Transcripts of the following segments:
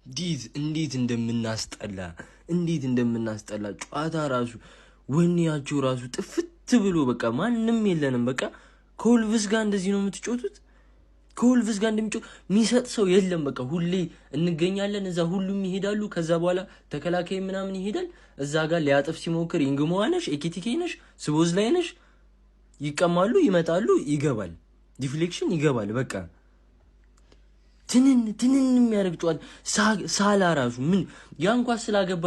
እንዴት እንደምናስጠላ ጨዋታ ራሱ ወኔያቸው ራሱ ጥፍት ብሎ በቃ ማንንም የለንም። በቃ ከወልቭስ ጋር እንደዚህ ነው የምትጮቱት። ከወልቭስ ጋር እንደሚጮት የሚሰጥ ሰው የለም። በቃ ሁሌ እንገኛለን እዛ፣ ሁሉም ይሄዳሉ። ከዛ በኋላ ተከላካይ ምናምን ይሄዳል። እዛ ጋር ሊያጥፍ ሲሞክር ኢንግሞዋነሽ ኤኬቲኬነሽ ስቦዝ ላይ ነሽ ይቀማሉ፣ ይመጣሉ፣ ይገባል፣ ዲፍሌክሽን ይገባል። በቃ ትንን የሚያደርግ ጨዋታ ሳላ ራሱ ምን ያንኳ ስላገባ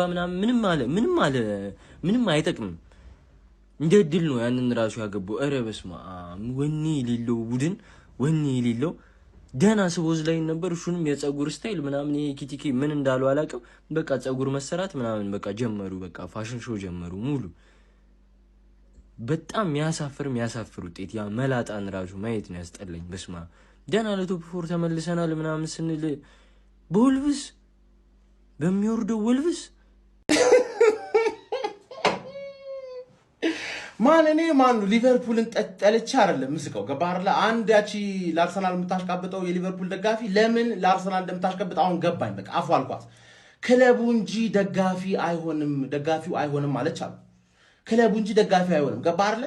ምንም አይጠቅምም። እንደ ድል ነው ያንን ራሱ ያገባው። ኧረ በስመ አብ ወኔ የሌለው ቡድን ወኔ የሌለው ደህና ስቦዝ ላይ ነበር። እሱንም የጸጉር ስታይል ምናምን ኪቲኬ ምን እንዳለው አላውቅም። በቃ ጸጉር መሰራት ምናምን በቃ ጀመሩ። በቃ ፋሽን ሾው ጀመሩ ሙሉ። በጣም የሚያሳፍር ውጤት። ያ መላጣን ራሱ ማየት ነው ያስጠላኝ። በስማ ደህና ለቶፕ ፎር ተመልሰናል ምናምን ስንል በወልቭስ በሚወርደው ወልቭስ ማን ሊቨርፑልን ጠልቼ አይደለም ምስቀው ገባርላ አንድ ያቺ ለአርሰናል የምታሽቃብጠው የሊቨርፑል ደጋፊ ለምን ለአርሰናል እንደምታሽቃብጥ አሁን ገባኝ። በቃ አፉ አልኳት። ክለቡ እንጂ ደጋፊው አይሆንም ማለች አሉ። ክለቡ እንጂ ደጋፊው አይሆንም ገባርላ።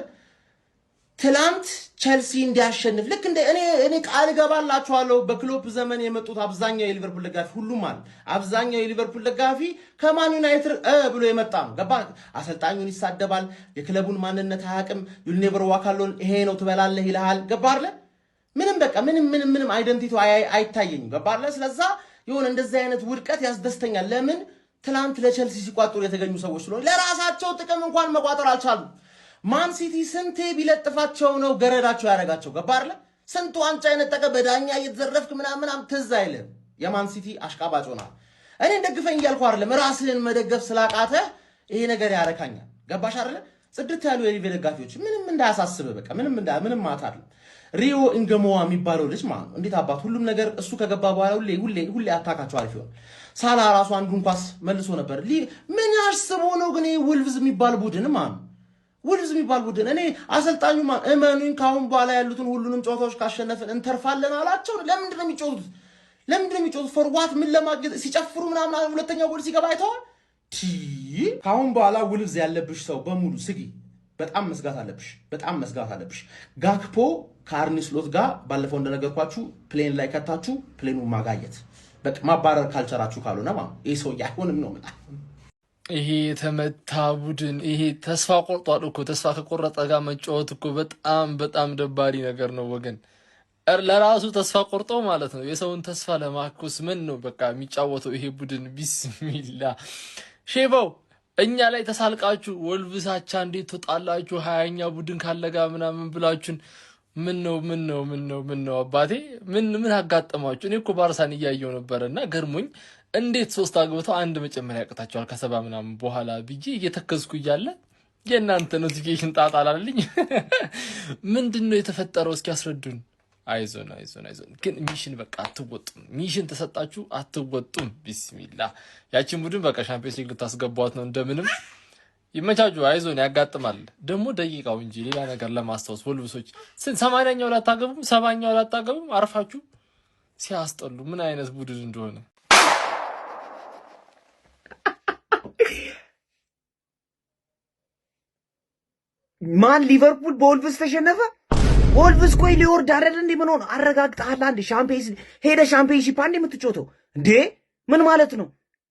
ትላንት ቸልሲ እንዲያሸንፍ ልክ እንደ እኔ ቃል ገባላችኋለሁ። በክሎፕ ዘመን የመጡት አብዛኛው የሊቨርፑል ደጋፊ ሁሉም አለ አብዛኛው የሊቨርፑል ደጋፊ ከማን ዩናይትድ ብሎ የመጣ ነው ገባ። አሰልጣኙን ይሳደባል፣ የክለቡን ማንነት አያውቅም። ዩል ኔቨር ዋክ አሎን ይሄ ነው ትበላለህ ይልሃል ገባርለ። ምንም በቃ ምንም አይደንቲቲ አይታየኝም ገባርለ። ስለዛ የሆነ እንደዚህ አይነት ውድቀት ያስደስተኛል። ለምን ትላንት ለቸልሲ ሲቋጥሩ የተገኙ ሰዎች ስለሆነ ለራሳቸው ጥቅም እንኳን መቋጠር አልቻሉም። ማን ሲቲ ስንቴ ቢለጥፋቸው ነው ገረዳቸው ያደረጋቸው ገባርለ። ስንቱ ዋንጫ የነጠቀ በዳኛ እየተዘረፍክ ምናምን ትዝ አይልም። የማን ሲቲ አሽቃባጭ ሆናል። እኔ ደግፈኝ እያልኩ አይደለም፣ ራስህን መደገፍ ስላቃተ ይሄ ነገር ያረካኛል ገባሽ አይደለ። ጽድት ያሉ የሊቨ ደጋፊዎች ምንም እንዳያሳስብ በቃ ምንም ማታ አይደለም። ሪዮ ኢንገሞዋ የሚባለው ልጅ ማለት ነው እንዴት አባት ሁሉም ነገር እሱ ከገባ በኋላ ሁሌ አታካቸው አሪፍ ይሆን። ሳላ ራሱ አንዱን ኳስ መልሶ ነበር። ምን ያስቦ ነው ግን ወልቭስ የሚባል ቡድን ማለት ነው ወልቭስ የሚባል ቡድን እኔ አሰልጣኙ እመኑኝ ካሁን በኋላ ያሉትን ሁሉንም ጨዋታዎች ካሸነፍን እንተርፋለን አላቸው። ለምንድን ነው የሚጮቱት? ፎርዋት ምን ለማግኘት ሲጨፍሩ ምናምን ሁለተኛው ጎል ሲገባ አይተዋል። ካሁን በኋላ ወልቭስ ያለብሽ ሰው በሙሉ ስጊ። በጣም መስጋት አለብሽ። ጋክፖ ከአርኒ ስሎት ጋር ባለፈው እንደነገርኳችሁ ፕሌን ላይ ከታችሁ ፕሌኑን ማጋየት በቃ ማባረር ካልቸራችሁ ካልሆነ ማለት ይሄ ሰው አይሆንም ነው ማለት ይሄ የተመታ ቡድን ይሄ ተስፋ ቆርጧል እኮ። ተስፋ ከቆረጠ ጋር መጫወት እኮ በጣም ደባሪ ነገር ነው ወገን። ለራሱ ተስፋ ቆርጦ ማለት ነው የሰውን ተስፋ ለማኮስ ምን ነው በቃ የሚጫወተው ይሄ ቡድን። ቢስሚላ ሼባው እኛ ላይ ተሳልቃችሁ ወልቭሳቻ እንዴት ትወጣላችሁ 20ኛ ቡድን ካለጋ ምናምን ብላችሁን ምን ነው አባቴ ምን አጋጠማችሁ? እኔ እኮ ባርሳን እያየው ነበርና ገርሞኝ እንዴት 3 አግብተው አንድ መጨመሪያ ያቅታቸዋል ከሰባ ምናምን በኋላ ብዬ እየተከዝኩ እያለ የእናንተ ኖቲፊኬሽን ጣጣላልኝ። ምንድነው የተፈጠረው? እስኪ አስረዱን። አይዞን ግን ሚሽን በቃ አትወጡም። ሚሽን ተሰጣችሁ አትወጡም። ቢስሚላህ ያቺን ቡድን በቃ ሻምፒዮንስ ሊግ ልታስገቧት ነው እንደምንም። ይመቻቹ። አይዞን ያጋጥማል ደግሞ ደቂቃው እንጂ ሌላ ነገር ለማስታወስ ወልቭሶች 80ኛው ላታገቡም 70ኛው ላታገቡም አርፋችሁ ሲያስጠሉ ምን አይነት ቡድን እንደሆነ ማን ሊቨርፑል በወልቭስ ተሸነፈ? ወልቭስ ቆይ ሊወርድ አይደል እንዴ? ምን ሆነ? አረጋግጠሃል አንዴ ሻምፒዮንሺፕ አንዴ የምትጮተው እንዴ? ምን ማለት ነው?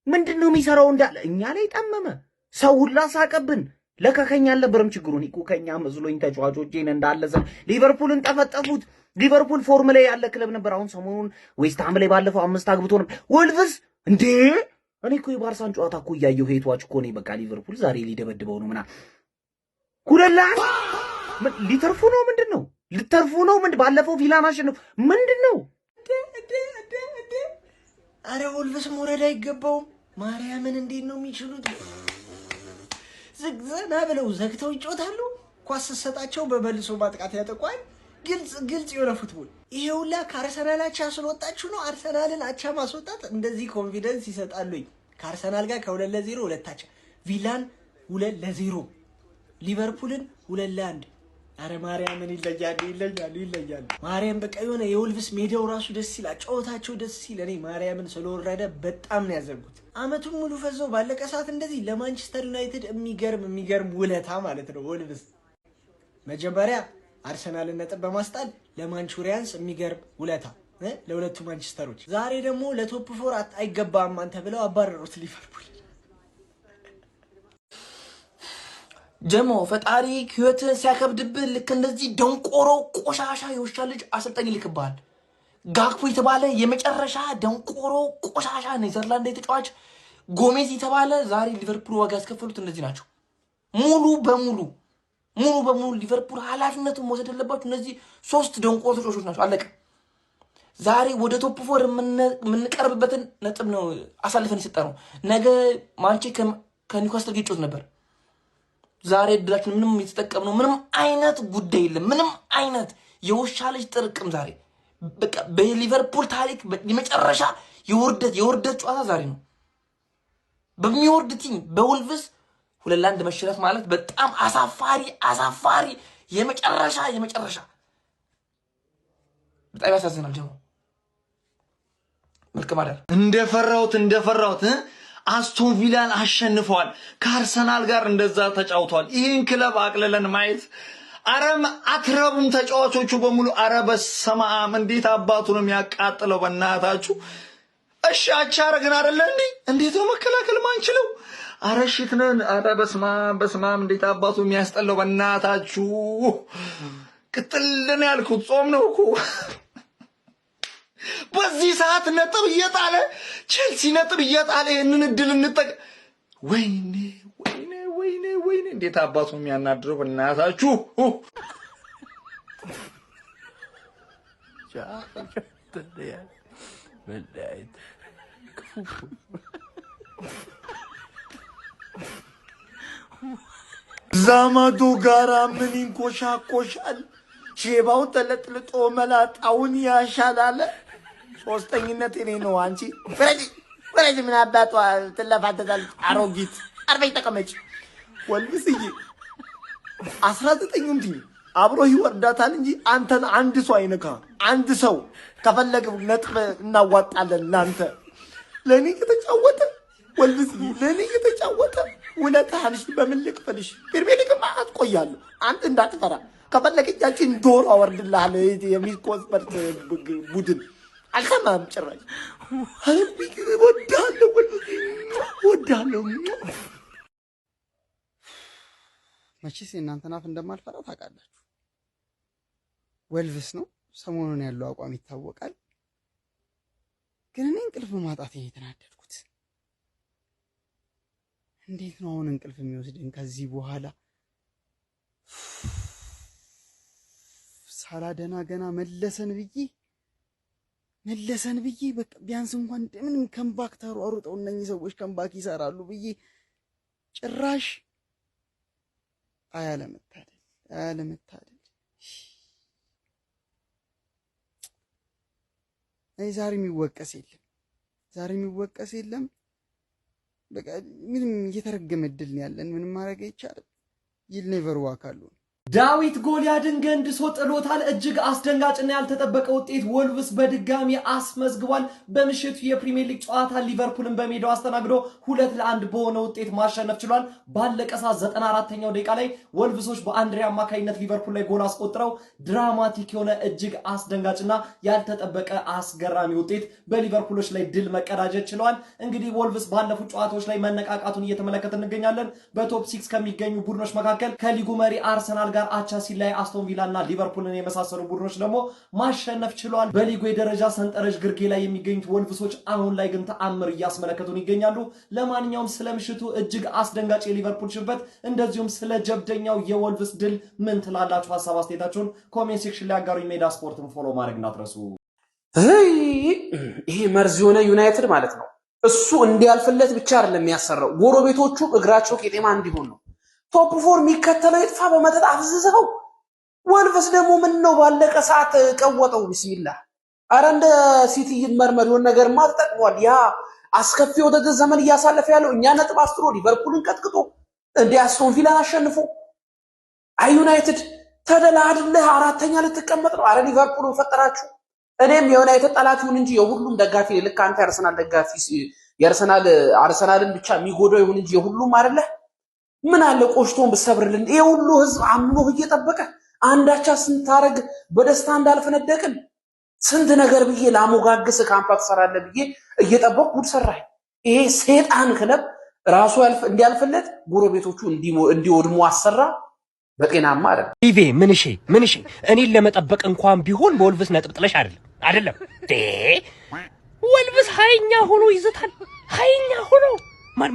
ምንድነው የሚሰራው? እንዳለ እኛ ላይ ጠመመ። ሰው ሁላ ሳቀብን። ለካ ከኛ አልነበረም ችግሩን። እኮ ከኛ መስሎኝ ተጫዋቾቼን እንዳለዘ ሊቨርፑልን ጠፈጠፉት። ሊቨርፑል ፎርም ላይ ያለ ክለብ ነበር። አሁን ሰሞኑን ዌስትሃም ላይ ባለፈው 5 አግብቶ ነበር። ወልቭስ እንዴ? እኔ እኮ የባርሳን ጨዋታ እኮ እያየሁ ሄቷች እኮ ነኝ። በቃ ሊቨርፑል ዛሬ ሊደበድበው ነው ምናምን ኩለላ ሊተርፉ ነው። ምንድነው ልተርፉ ነው? ባለፈው ቪላን አሸነፉ። ምንድነው? አረ ወልቭስ መውረድ አይገባውም። ማርያምን እንዴት ነው የሚችሉት? ዝግዘና ብለው ዘግተው ይጮታሉ። ኳስ ሰጣቸው በመልሶ ማጥቃት ያጠቋል። ግልጽ የሆነ ፉትቦል። ይሄ ሁላ ከአርሰናል አቻ ስለወጣችሁ ነው። አርሰናልን አቻ ማስወጣት እንደዚህ ኮንፊደንስ ይሰጣሉ። ከአርሰናል ጋር ከ2-0 ሁለታቻ፣ ቪላን 2-0፣ ሊቨርፑልን 2-1። አረ ማርያምን ይለያሉ። ማርያም በቃ የሆነ የወልቭስ ሜዳው ራሱ ደስ ይላል፣ ጨዋታቸው ደስ ይላል። እኔ ማርያምን ስለወረደ በጣም ነው ያዘንኩት። አመቱን ሙሉ ፈዘው ባለቀ ሰዓት እንደዚህ ለማንቸስተር ዩናይትድ የሚገርም ውለታ ማለት ነው ወልቭስ። መጀመሪያ አርሰናልን ነጥብ በማስጣል ለማንቹሪያንስ የሚገርም ውለታ ለሁለቱ ማንቸስተሮች። ዛሬ ደግሞ ለቶፕ ፎር አይገባም አንተ ብለው አባረሩት ሊቨርፑል። ጀሞ ፈጣሪ ህይወትን ሲያከብድብህ ልክ እንደዚህ ደንቆሮ ቆሻሻ የውሻ ልጅ አሰልጣኝ ይልክብሃል። ጋክፖ የተባለ የመጨረሻ ደንቆሮ ቆሻሻ ኔዘርላንድ የተጫዋች ጎሜዝ የተባለ ዛሬ ሊቨርፑል ዋጋ ያስከፈሉት እነዚህ ናቸው። ሙሉ በሙሉ ሊቨርፑል ኃላፊነቱን መውሰድ ያለባቸው እነዚህ 3 ደንቆሮ ተጫዋቾች ናቸው። አለቀ። ዛሬ ወደ ቶፕ ፎር የምንቀርብበትን ነጥብ ነው አሳልፈን የሰጠነው። ነገ ማንቼ ከኒውካስትል ጋር ይጫወት ነበር። ዛሬ እድላችን ምንም የተጠቀምነው ምንም አይነት ጉዳይ የለም። ምንም አይነት የውሻ ልጅ ጥርቅም ዛሬ በቃ በሊቨርፑል ታሪክ የመጨረሻ የውርደት ጨዋታ ዛሬ ነው። በሚወርድ ቲም በወልቭስ 2-1 መሸነፍ ማለት በጣም አሳፋሪ የመጨረሻ በጣም ያሳዝናል። ደግሞ መልካም አዳር። እንደፈራሁት አስቶን ቪላን አሸንፈዋል። ከአርሰናል ጋር እንደዛ ተጫውተዋል። ይህን ክለብ አቅልለን ማየት አረም አትረቡም ተጫዋቾቹ በሙሉ። አረ በስመ አብ እንዴት አባቱ ነው የሚያቃጥለው በእናታችሁ። እሺ አቻረግን አይደለ እንዴ? እንዴት ነው መከላከል ማንችለው? አረ ሽት ነን። አረ በስመ አብ እንዴት አባቱ የሚያስጠላው በእናታችሁ። ቅጥልን ያልኩት ጾም ነው እኮ። በዚህ ሰዓት ነጥብ እየጣለ ቼልሲ ነጥብ እየጣለ ይህንን እድል እንጠቅ። ወይኔ እንዴት አባቱ የሚያናድረው በእናታችሁ። ዛማዶ ጋራ ምን ይንኮሻኮሻል? ሼባው ተለጥልጦ መላጣውን ያሻላለ። ሶስተኝነት እኔ ነው። አንቺ ወረጅ ምን አባቷ ትለፋተታል? አሮጊት አርበኝ ተቀመጭ። ወልብስዬ 19ኙም ቲም አብሮ ይወርዳታል እንጂ አንተን አንድ ሰው አይነካ። አንድ ሰው ከፈለገ ነጥብ እናዋጣለን። እናንተ ለኔ ከተጫወተ ወልብስዬ ለኔ ከተጫወተ ውለታህንሽ በምን ልክፈልሽ? ፕሪሚየር ሊግ አትቆያለሁ። አንተ እንዳትፈራ ከፈለገቻችን ዶሮ አወርድልሃለሁ። የሚስኮስፐርት ቡድን አልሰማም ጭራሽ። ወዳለሁ መቼስ የእናንተን አፍ እንደማልፈራ ታውቃላችሁ። ወልቭስ ነው ሰሞኑን ያለው አቋም ይታወቃል። ግን እኔ እንቅልፍ ማጣት የተናደድኩት እንዴት ነው አሁን እንቅልፍ የሚወስድን ከዚህ በኋላ? ሳላደና ገና መለሰን ብዬ በቃ ቢያንስ እንኳን ምንም ከምባክ ተሯሩጠው እነኚህ ሰዎች ከምባክ ይሰራሉ ብዬ ጭራሽ አያለመታደል። ዛሬ የሚወቀስ የለም። በቃ ምንም እየተረገመ እድል ነው ያለን። ምንም ማድረግ አይቻልም። ይል ኔቨር ዋክ አሉ። ዳዊት ጎልያድን ገንድሶ ጥሎታል። እጅግ አስደንጋጭና ያልተጠበቀ ውጤት ወልቭስ በድጋሚ አስመዝግቧል። በምሽቱ የፕሪሚየር ሊግ ጨዋታ ሊቨርፑልን በሜዳው አስተናግዶ 2-1 በሆነ ውጤት ማሸነፍ ችሏል። ባለቀ ሰዓት 94ኛው ደቂቃ ላይ ወልቭሶች በአንድሬ አማካይነት ሊቨርፑል ላይ ጎል አስቆጥረው ድራማቲክ የሆነ እጅግ አስደንጋጭና ያልተጠበቀ አስገራሚ ውጤት በሊቨርፑሎች ላይ ድል መቀዳጀት ችለዋል። እንግዲህ ወልቭስ ባለፉት ጨዋታዎች ላይ መነቃቃቱን እየተመለከተ እንገኛለን። በቶፕ 6 ከሚገኙ ቡድኖች መካከል ከሊጉ መሪ አርሰናል ጋር አቻ ሲላይ አስቶን ቪላ እና ሊቨርፑልን የመሳሰሉ ቡድኖች ደግሞ ማሸነፍ ችለዋል። በሊጉ የደረጃ ሰንጠረዥ ግርጌ ላይ የሚገኙት ወልቭሶች አሁን ላይ ግን ተአምር እያስመለከቱን ይገኛሉ። ለማንኛውም ስለ ምሽቱ እጅግ አስደንጋጭ የሊቨርፑል ሽንፈት እንደዚሁም ስለ ጀብደኛው የወልቭስ ድል ምን ትላላችሁ? ሀሳብ አስተያየታችሁን ኮሜንት ሴክሽን ላይ አጋሩኝ። ሜዳ ስፖርትን ፎሎ ማድረግ እንዳትረሱ። ይሄ መርዝ የሆነ ዩናይትድ ማለት ነው። እሱ እንዲያልፍለት ብቻ አይደለም የሚያሰራው፣ ጎረቤቶቹ እግራቸው ቄጤማ እንዲሆን ነው። ቶፕ ፎር የሚከተለው ይጥፋ በመጠጥ አፍዝዘው። ወልቭስ ደግሞ ምን ነው ባለቀ ሰዓት ቀወጠው። ቢስሚላህ አረ እንደ ሲቲ ይመርመር የሆነ ነገርማ ተጠቅሟል። ያ አስከፊ የውድድር ዘመን እያሳለፈ ያለው እኛ ነጥብ አስጥሮ ሊቨርፑልን ቀጥቅጦ እንደ አስቶን ቪላን አሸንፎ አይ ዩናይትድ ተደላድለህ አራተኛ ልትቀመጥ ነው። አረ ሊቨርፑልን ፈጠራችሁ። እኔም የዩናይትድ ጠላት ይሁን እንጂ የሁሉም ደጋፊ ልክ አንተ የአርሰናል ደጋፊ አርሰናልን ብቻ የሚጎዳው ይሁን እንጂ የሁሉም አይደለ። ምን አለ ቆሽቶን ብሰብርልን? ይሄ ሁሉ ህዝብ አምኖህ እየጠበቀ አንዳቻ ስንታረግ በደስታ እንዳልፈነደቅን ስንት ነገር ብዬ ላሞጋግስ ካምፓክት ሰራለህ ብዬ እየጠበቅ ጉድ ሰራኝ። ይሄ ሰይጣን ክለብ ራሱ እንዲያልፍለት ጎረቤቶቹ እንዲወድሙ አሰራ። በጤናማ ሊቬ ምንሽ እኔን ለመጠበቅ እንኳን ቢሆን በወልቭስ ነጥብ ጥለሽ አይደለም ወልቭስ ሀይኛ ሆኖ ይዘታል። ሀይኛ ሆኖ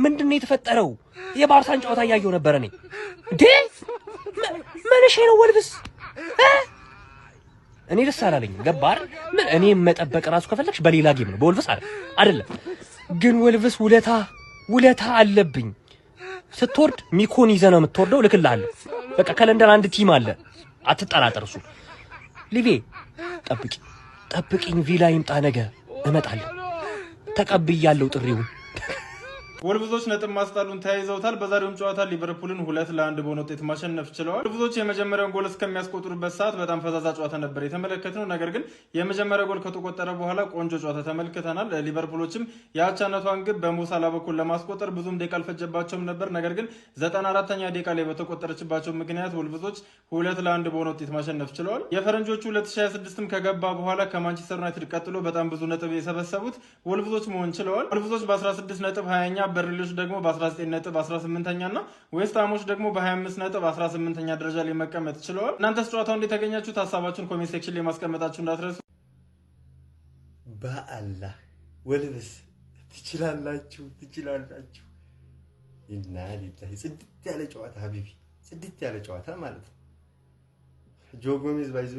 ምንድነው የተፈጠረው? የባርሳን ጨዋታ እያየሁ ነበር እኔ ምንሽ ነው ወልቭስ እኔ ደስ አላለኝም። ገባር ምን እኔ መጠበቅ ራሱ ከፈለግሽ በሌላ ጌም ነው በወልቭስ አይደለም። ግን ወልቭስ ውለታ አለብኝ። ስትወርድ ሚኮን ይዘህ ነው የምትወርደው። ልክልሃለሁ። በቃ ከለንደን አንድ ቲም አለ፣ አትጠራጠር። እሱ ሊቬ ጠብቂኝ፣ ቪላ ይምጣ ነገ እመጣለሁ። ተቀብያለሁ ጥሪውን። ወልቭዞች ነጥብ ማስጣሉን ተያይዘውታል። በዛሬውም ጨዋታ ሊቨርፑልን 2-1 በሆነ ውጤት ማሸነፍ ችለዋል። ወልቭዞች የመጀመሪያውን ጎል እስከሚያስቆጥሩበት ሰዓት በጣም ፈዛዛ ጨዋታ ነበር የተመለከትነው። ነገር ግን የመጀመሪያው ጎል ከተቆጠረ በኋላ ቆንጆ ጨዋታ ተመልክተናል። ሊቨርፑሎችም የአቻነቷን ግብ በሞሳላ በኩል ለማስቆጠር ብዙም ደቂቃ አልፈጀባቸውም ነበር። ነገር ግን 94ኛ ደቂቃ ላይ በተቆጠረችባቸው ምክንያት ወልቭዞች 2-1 በሆነ ውጤት ማሸነፍ ችለዋል። የፈረንጆቹ 2026ም ከገባ በኋላ ከማንቸስተር ዩናይትድ ቀጥሎ በጣም ብዙ ነጥብ የሰበሰቡት ወልቭዞች መሆን ችለዋል። ወልቭዞች በ16 ነጥብ 20ኛ፣ በርንሌዎች ደግሞ በ19 ነጥብ 18ኛ እና ዌስትሃሞች ደግሞ በ25 ነጥብ 18ኛ ደረጃ ላይ መቀመጥ ችለዋል። እናንተስ ጨዋታው እንዴት ያገኛችሁት? ሀሳባችሁን ኮሜንት ሴክሽን ላይ ማስቀመጣችሁ እንዳትረሱ። በአላህ ወልቭስ ትችላላችሁ። እና ሊላሂ ጽድት ያለ ጨዋታ ሀቢቢ፣ ጽድት ያለ ጨዋታ ማለት ነው። ጆ ጎሜዝ ባይዞ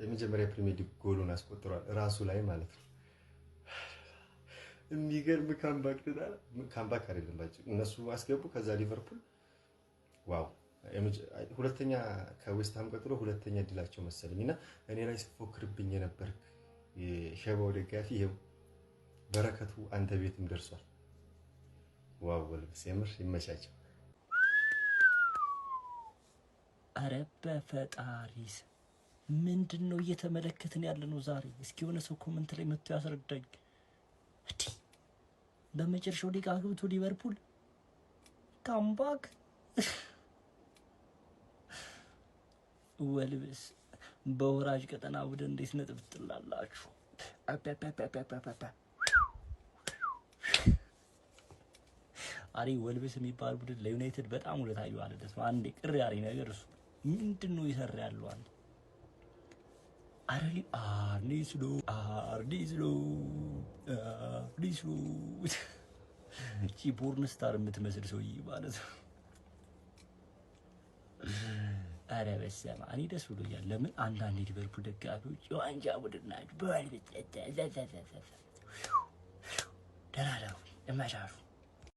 የመጀመሪያ ፕሪሚየር ሊግ ጎሉን አስቆጥሯል ራሱ ላይ ማለት ነው። የሚገርም ካምባክ አይደለም ባጭ እነሱ አስገቡ። ከዛ ሊቨርፑል ዋው ሁለተኛ ከዌስትሃም ቀጥሎ ሁለተኛ ድላቸው መሰለኝና እኔ ላይ ሲፎክርብኝ የነበር የሸባው ደጋፊ ይሄው በረከቱ አንተ ቤትም ደርሷል። ዋው ወልቭስ የምር ይመቻቸው። አረ በፈጣሪስ ምንድነው እየተመለከትን ያለነው ዛሬ? እስኪ የሆነ ሰው ኮሜንት ላይ መጥቶ ያስረዳኝ። በመጨረሻው ደቂቃ ገብቶ ሊቨርፑል ካምባክ ወልቭስ በወራጅ ቀጠና ቡድን እንዴት ነጥብ ትጥላላችሁ? አሪ ወልቭስ የሚባል ቡድን ለዩናይትድ በጣም ውለታ ይዋለለት ነው። አንዴ ቅር ያለኝ ነገር እሱ ምንድነው ይሰራ ያለው አንዴ አርኒስሎ እቺ ቦርን ስታር የምትመስል ሰውዬ ማለት ነው። አረ በስመ አብ እኔ ደስ ብሎኛል። ለምን አንዳንድ ሊቨርፑል ደጋፊዎች የዋንጫ ቡድን ናቸው በወልቭስ ደህና ደሩ እመሻሹ